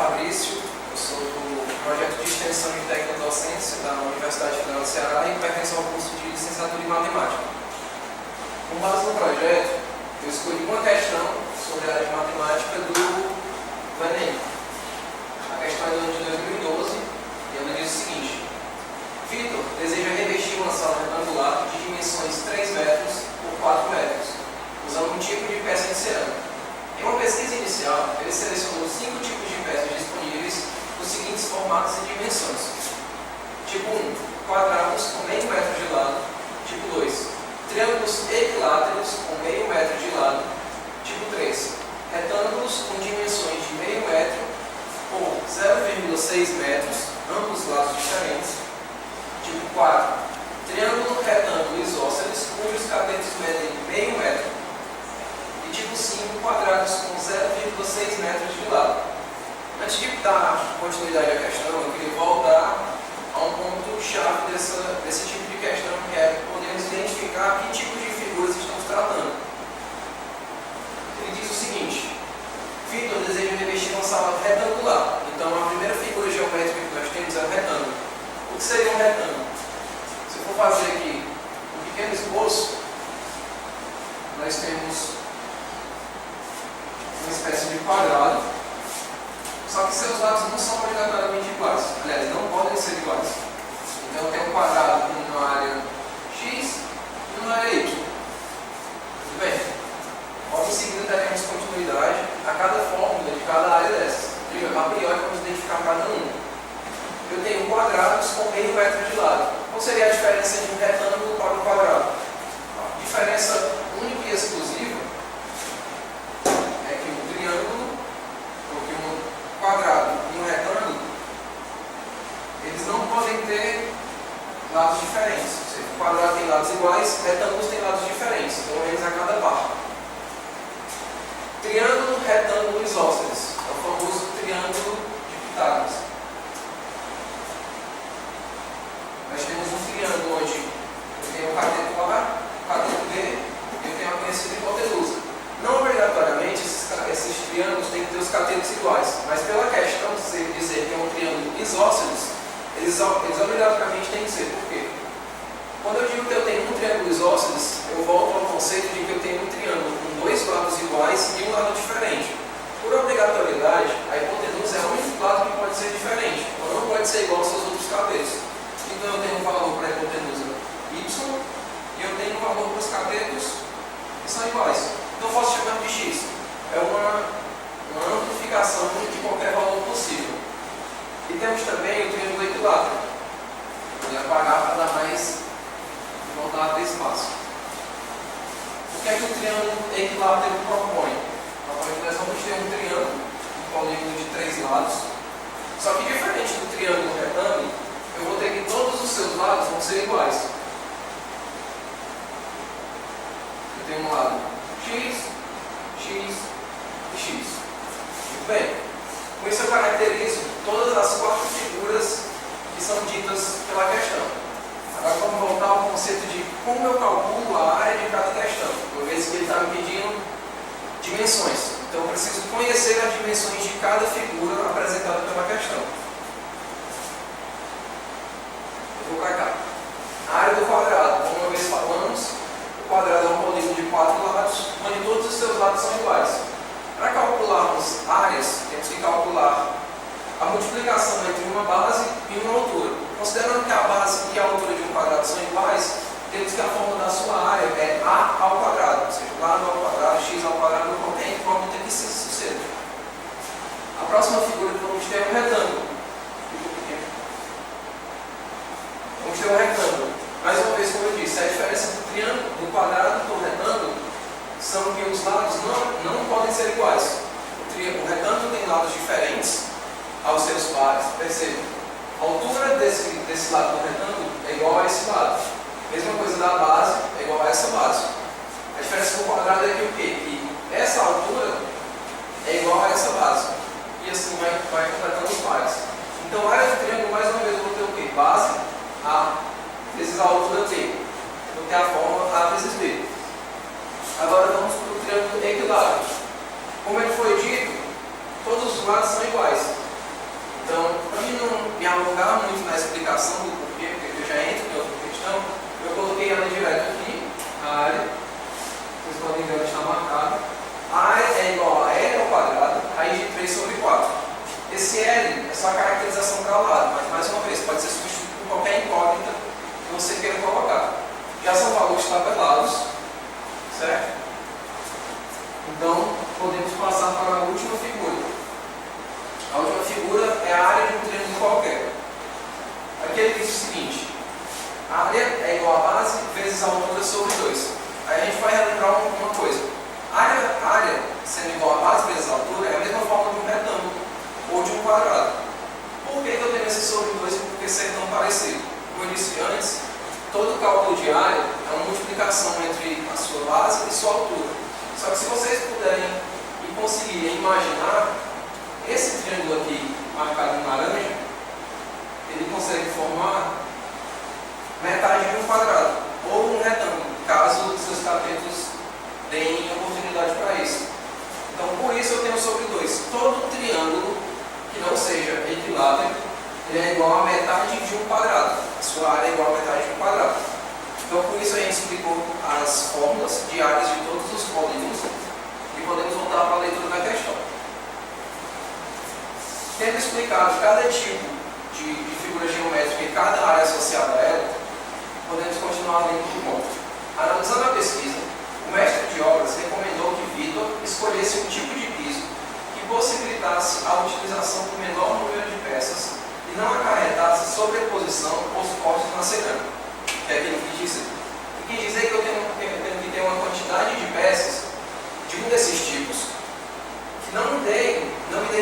Fabrício, eu sou do projeto de extensão de tecnodocência da Universidade Federal do Ceará e pertenço ao curso de licenciatura em matemática. Com base no projeto, eu escolhi uma questão sobre a área de matemática do Enem. A questão é do ano de 2012 e ela diz o seguinte: Vitor deseja revestir uma sala retangular de dimensões 3 metros por 4 metros, usando um tipo de peça de cerâmica. Em uma pesquisa inicial, ele selecionou 5 tipos de peças disponíveis nos seguintes formatos e dimensões. Tipo 1, quadrados com meio metro de lado. Tipo 2, triângulos equiláteros com meio metro de lado. Tipo 3, retângulos com dimensões de meio metro ou 0,6 metros, ambos lados diferentes. Tipo 4, triângulo, retângulo isósceles, cujos catetos medem meio metro. E tipo 5, quadrados com 0,6 metros de lado. Antes de dar continuidade à questão, eu queria voltar a um ponto-chave desse tipo de questão, que é podermos identificar que tipos de figuras estamos tratando. Ele diz o seguinte: Vitor deseja revestir uma sala retangular. Então, a primeira figura geométrica que nós temos é o retângulo. O que seria um retângulo? Se eu for fazer aqui um pequeno esboço, nós temos uma espécie de quadrado, só que seus lados não são obrigatoriamente iguais. Aliás, não podem ser iguais. Então, eu tenho um quadrado com uma área x e uma área y. Tudo bem? Logo em seguida, daremos continuidade a cada fórmula de cada área dessas. A priori, vamos identificar cada um. Eu tenho quadrados com meio metro de lado. Qual seria a diferença entre um retângulo para um quadrado? A diferença única e exclusiva é que um triângulo, ou que um quadrado e um retângulo, eles não podem ter lados diferentes. Ou seja, o quadrado tem lados iguais, retângulos têm lados diferentes, pelo menos a cada parte. Triângulo, retângulo isósceles. É o famoso triângulo de Pitágoras. Nós temos um triângulo onde eu tenho o cateto A, o cateto B e eu tenho a conhecida hipotenusa. Não obrigatoriamente esses triângulos têm que ter os catetos iguais, mas pela questão de dizer que é um triângulo isósceles, eles obrigatoriamente têm que ser. Por quê? Quando eu digo que eu tenho um triângulo isósceles, eu volto ao conceito de que eu tenho um triângulo com dois lados iguais e um lado diferente. Por obrigatoriedade, a hipotenusa é o único lado que pode ser diferente, ou não pode ser igual aos seus outros catetos. Então eu tenho um valor para a hipotenusa y e eu tenho um valor para os catetos que são iguais. Então eu posso chamar de x. É uma amplificação de qualquer valor possível. E temos também o triângulo equilátero. Vou apagar para dar mais vontade de espaço. O que é que o triângulo equilátero propõe? Propõe que nós vamos ter um triângulo, um polígono de 3 lados. Só que diferente do triângulo retângulo, eu vou ter que todos os seus lados vão ser iguais. Eu tenho um lado x, x e x. Muito bem. Com isso eu caracterizo todas as 4 figuras que são ditas pela questão. Agora vamos voltar ao conceito de como eu calculo a área de cada questão. Uma vez que ele está me pedindo dimensões. Então eu preciso conhecer as dimensões de cada figura apresentada pela questão. Eu vou para cá. A área do quadrado, como uma vez falamos, o quadrado é um polígono de 4 lados, onde todos os seus lados são iguais. Para calcularmos áreas, temos que calcular a multiplicação entre uma base e uma altura. Considerando que a base e a altura de um quadrado são iguais, temos que a fórmula da sua área é a ao quadrado, ou seja, lado ao quadrado, x ao quadrado, qualquer incógnita que se suceda. A próxima figura que vamos ter é um retângulo. Vamos ter um retângulo. Mais uma vez, como eu disse, a diferença do triângulo, do quadrado para o retângulo, são que os lados não podem ser iguais. O retângulo tem lados diferentes aos seus pares. Perceba, a altura desse lado do retângulo é igual a esse lado. Mesma coisa da base é igual a essa base. A diferença do quadrado é que o quê? Que essa altura é igual a essa base. E assim vai completando os pares. Então, a área do triângulo, mais uma vez, eu vou ter o quê? Base A vezes a altura B. Vou ter a fórmula A vezes B. Agora vamos para o triângulo equilátero. Como ele foi dito, todos os lados são iguais. explicação do porquê, porque eu já entro em outra questão. Eu coloquei ela direto aqui, a área, vocês podem ver onde está marcado. A área é igual a L ao quadrado, raiz de 3 sobre 4. Esse L é só a caracterização para o lado, mas mais uma vez, pode ser substituído por qualquer incógnita que você queira colocar. Já são valores tabelados, certo? Então, podemos passar para a última figura. A última figura é a área de um triângulo qualquer. Aqui ele diz o seguinte: a área é igual a base vezes a altura sobre 2. Aí a gente vai relembrar uma coisa. A área sendo igual a base vezes a altura é a mesma forma de um retângulo ou de um quadrado. Por que eu tenho esse sobre 2 e por que ser tão parecido? Como eu disse antes, todo cálculo de área é uma multiplicação entre a sua base e sua altura. Só que se vocês puderem e conseguirem imaginar, esse triângulo aqui, marcado em laranja, ele consegue formar metade de um quadrado, ou um retângulo, caso os seus catetos deem oportunidade para isso. Então, por isso eu tenho sobre 2. Todo triângulo que não seja equilátero, ele é igual a metade de um quadrado. A sua área é igual a metade de um quadrado. Então, por isso a gente explicou as fórmulas de áreas de todos os polígonos e podemos voltar para a leitura da questão. Tendo explicado cada tipo de figura geométrica e cada área associada a ela, podemos continuar lendo do ponto. Analisando a pesquisa, o mestre de obras recomendou que Vitor escolhesse um tipo de piso que possibilitasse a utilização do menor número de peças e não acarretasse sobreposição ou suportes na cerâmica. Que é aquilo que diz. E que dizer que eu tenho que ter uma quantidade de peças de um desses tipos que não me dê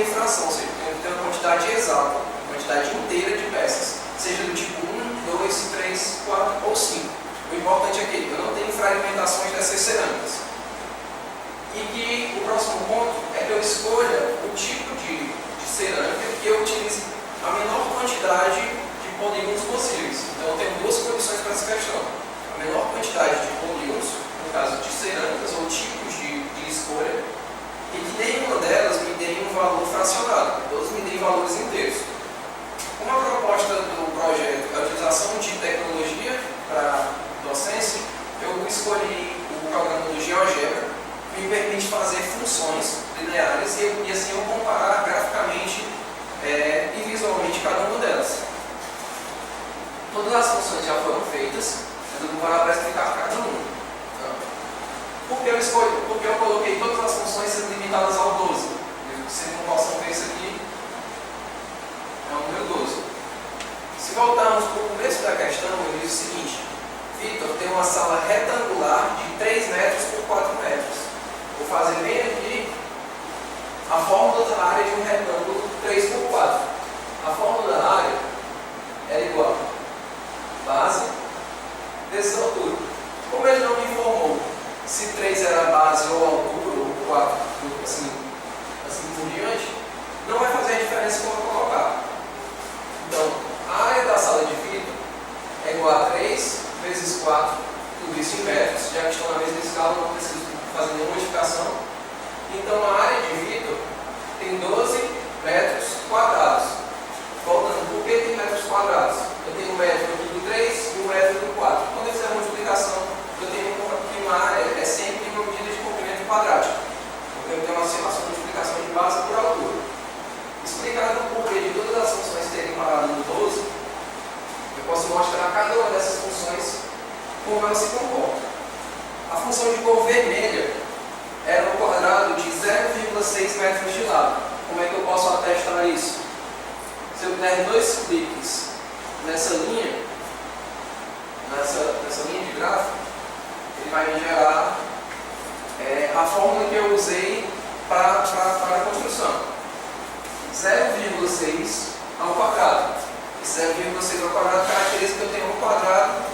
infração, ou seja, eu tenho que ter uma quantidade exata, uma quantidade inteira de peças, seja do tipo 1, 2, 3, 4 ou 5. O importante é que eu não tenho fragmentações dessas cerâmicas. E que o próximo ponto é que eu escolha o tipo de cerâmica que eu utilize a menor quantidade de polígonos possíveis. Então eu tenho duas condições para essa questão. A menor quantidade de polígonos, no caso de cerâmicas ou tipos de escolha, e que nenhuma delas me dê um valor fracionado, todos me deem valores inteiros. Uma proposta do projeto é a utilização de tecnologia para docência. Eu escolhi o programa do GeoGebra, que me permite fazer funções lineares e assim eu comparar graficamente e visualmente cada uma delas. Todas as funções já foram feitas, eu vou para explicar cada uma. Porque eu coloquei todas as funções sendo limitadas ao 12. Vocês não possam ver isso aqui, é o número 12. Se voltarmos para o começo da questão, ele diz o seguinte: Vitor tem uma sala retangular de 3 metros por 4 metros. Vou fazer bem aqui a fórmula da área de um retângulo 3 por 4. A fórmula da área é igual a base vezes altura. Como ele não me informou se 3 era a base ou a altura, ou 4, assim por diante, não vai fazer a diferença como eu colocar. Então, a área da sala de Vitor é igual a 3 vezes 4, tudo isso em metros, já que estão na mesma escala, não preciso fazer nenhuma modificação. Então, a área de Vitor tem 12 metros quadrados. Voltando, por que tem metros quadrados? Eu tenho um metro aqui do 3 e um metro do 4. Quando eu fizer a multiplicação, eu tenho que uma área é sempre uma medida de comprimento quadrático. Porque eu tenho a sua multiplicação de base por altura. Explicado o porquê de todas as funções terem parado no 12, eu posso mostrar cada uma dessas funções como ela se comporta. A função de cor vermelha era um quadrado de 0,6 metros de lado. Como é que eu posso atestar isso? Se eu der 2 cliques nessa linha de gráfico, ele vai me gerar a fórmula que eu usei para a construção. 0,6 ao quadrado. Esse 0,6 ao quadrado caracteriza que eu tenho um quadrado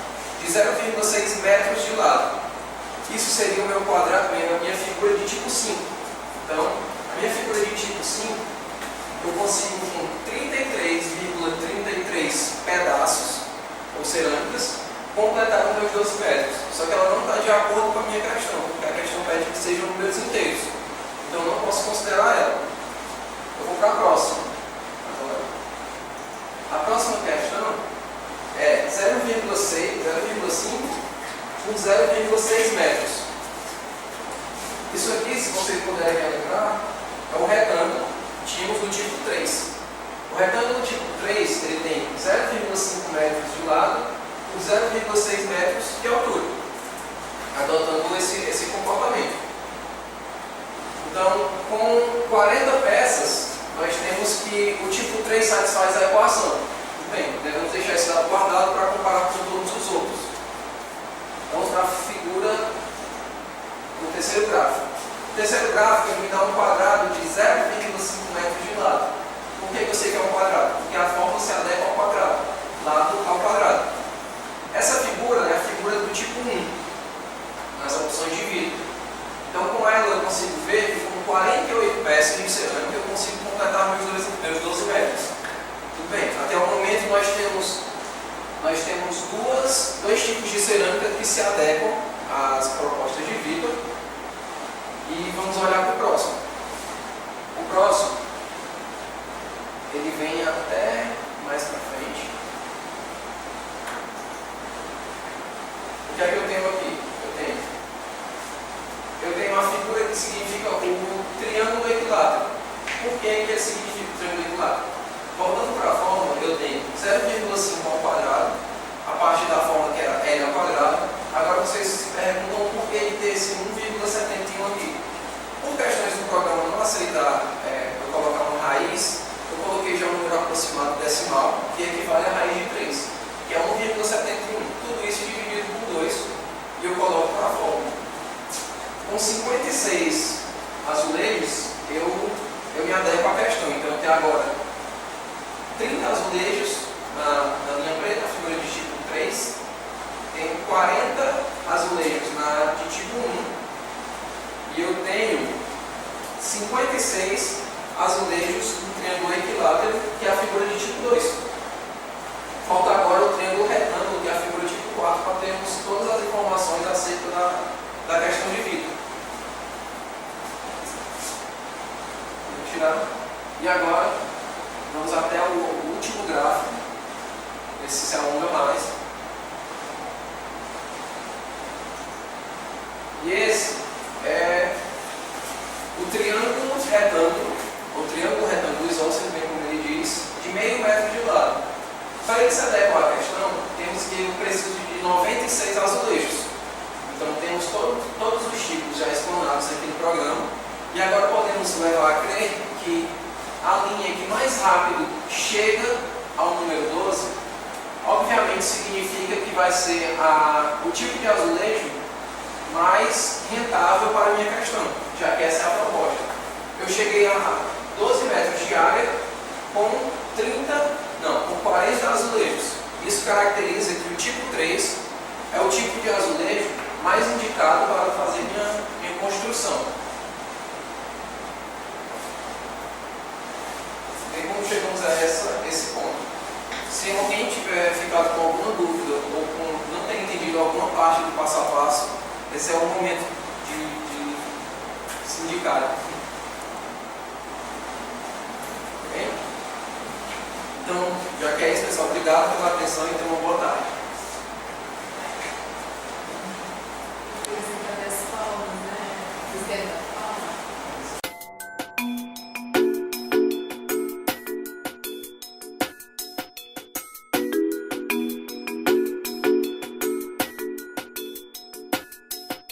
de 0,6 metros de lado. Isso seria o meu quadrado, a minha figura de tipo 5. Então, a minha figura de tipo 5, eu consigo com 33,33 pedaços, ou cerâmicas, completar os meus 12 metros. Só que ela não está de acordo com a minha questão, porque a questão pede que sejam números inteiros. Então, eu não posso considerar ela. Eu vou para a próxima. A próxima questão por 0,6 metros. Isso aqui, se vocês puderem lembrar, é um retângulo, tínhamos do tipo 3. O retângulo do tipo 3 ele tem 0,5 metros de lado por 0,6 metros de altura, adotando esse comportamento. Então, com 40 peças, nós temos que o tipo 3 satisfaz a equação. Muito bem, devemos deixar esse dado guardado para comparar com todos os outros. Vamos para a figura do terceiro gráfico. O terceiro gráfico me dá um quadrado de 0,5 metros de lado. Por que eu sei que é um quadrado? Porque a fórmula se adequa ao quadrado, lado ao quadrado. Essa figura é a figura do tipo 1, nas opções de vidro. Então, com ela eu consigo ver que com 48 peças de cerâmica eu consigo completar meus 12 metros. Tudo bem, até o momento nós temos dois tipos de cerâmica que se adequam às propostas de vidro. E vamos olhar para o próximo. O próximo, ele vem até mais para frente. O que é que eu tenho aqui? Eu tenho uma figura que significa o triângulo equilátero. Por que ele significa o triângulo equilátero? Voltando para a fórmula, eu tenho 0,5 ao quadrado, a partir da fórmula que era L ao quadrado. Agora vocês se perguntam por que ele tem esse 1,71 aqui. Por questões do programa não aceitar eu colocar uma raiz, eu coloquei já um número aproximado decimal, que equivale a raiz de 3, que é 1,71. Tudo isso dividido por 2, e eu coloco para a fórmula. Com 56 azulejos, eu me adequo à questão. Então, eu tenho agora 30 azulejos na linha preta, a figura de tipo 3. Tenho 40 azulejos na de tipo 1. E eu tenho 56 azulejos no triângulo equilátero, que é a figura de tipo 2. Falta agora o triângulo retângulo, que é a figura de tipo 4, para termos todas as informações acerca da questão de vidro. Vou tirar. E agora, vamos até o último gráfico. Esse se alonga mais. E esse é o triângulo retângulo, ou triângulo retângulo isósceles, bem como ele diz, de meio metro de lado. Para ele se adequar à questão, temos que eu preciso de 96 azulejos. Então temos todos os tipos já explanados aqui no programa. E agora podemos levar a crer que a linha que mais rápido chega ao número 12, obviamente significa que vai ser o tipo de azulejo mais rentável para a minha questão, já que essa é a proposta. Eu cheguei a 12 metros de área com 40 azulejos. Isso caracteriza que o tipo 3 é o tipo de azulejo mais indicado para fazer minha construção. Bem, como chegamos a esse ponto? Se alguém tiver ficado com alguma dúvida ou não ter entendido alguma parte do passo a passo, esse é o momento de se indicar. Ok? Então, já que é isso, pessoal, obrigado pela atenção e tenham uma boa tarde.